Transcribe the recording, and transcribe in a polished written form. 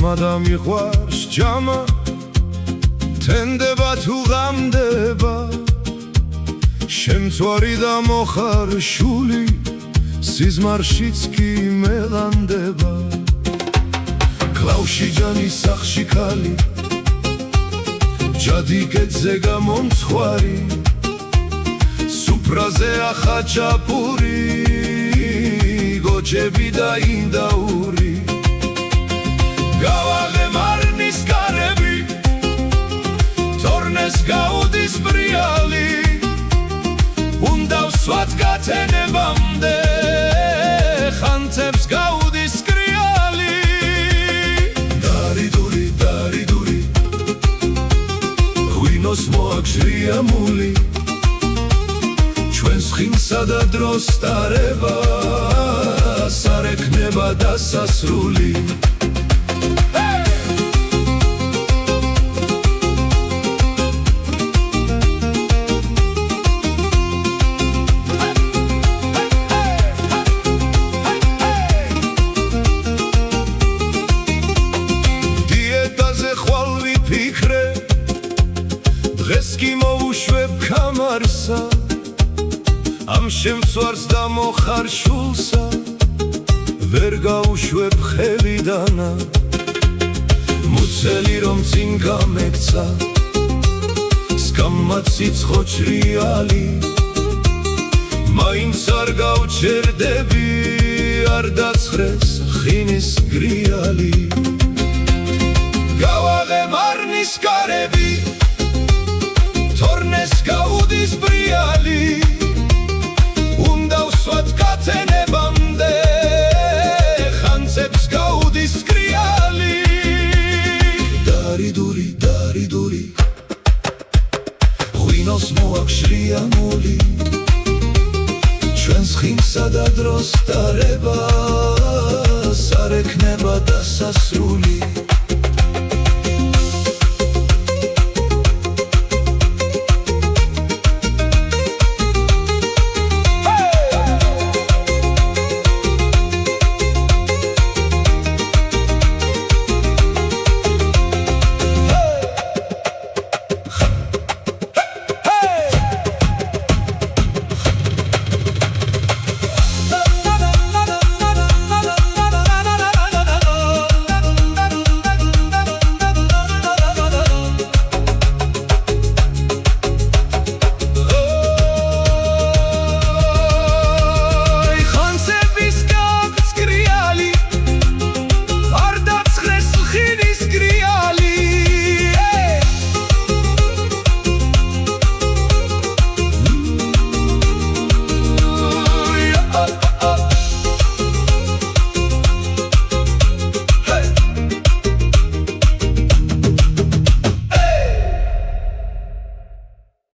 მადამ მიყვარს ჯამა თენდება თუ ღამდება შემცვარი და მოხარშული სიზმარშიც კი მელანდება კლავში ჯანის სახში ქალი ჯადიკეთზე გამომცხვარი სუფრაზე ახაჭაპური გოჯები და ინდაური გავაღემარნის კარები თორნეს გაუდის ბრიალი უნდა ვსვათ გათენებამდე ხანცებს გაუდის კრიალი დარიდური დარიდური ღვინოს მოაგშრია მული ჩვენს ხინსა და დროს ტარება არ ექნება დასასრული დღეს კი მოვუშვებ კამარსა ამ შემცვარს და მოხარშულსა ვერ გავუშვებ ხელიდანა მუცელი რომ წინ გამექცა სკამაც სიცხო ჭრიალი მაინც არ გავჩერდები არ დაცხრეს ხინის გრიალი გავაღემარნის კარები თორნეს გაუდის ბრიალი უნდა ვსვათ გათენებამდე ხანცებს გაუდის კრიალი დარიდური დარიდური ღვინოს მოაგშრია მული ჩვენს ხინსა და დროს ტარებას არ ექნება დასასრული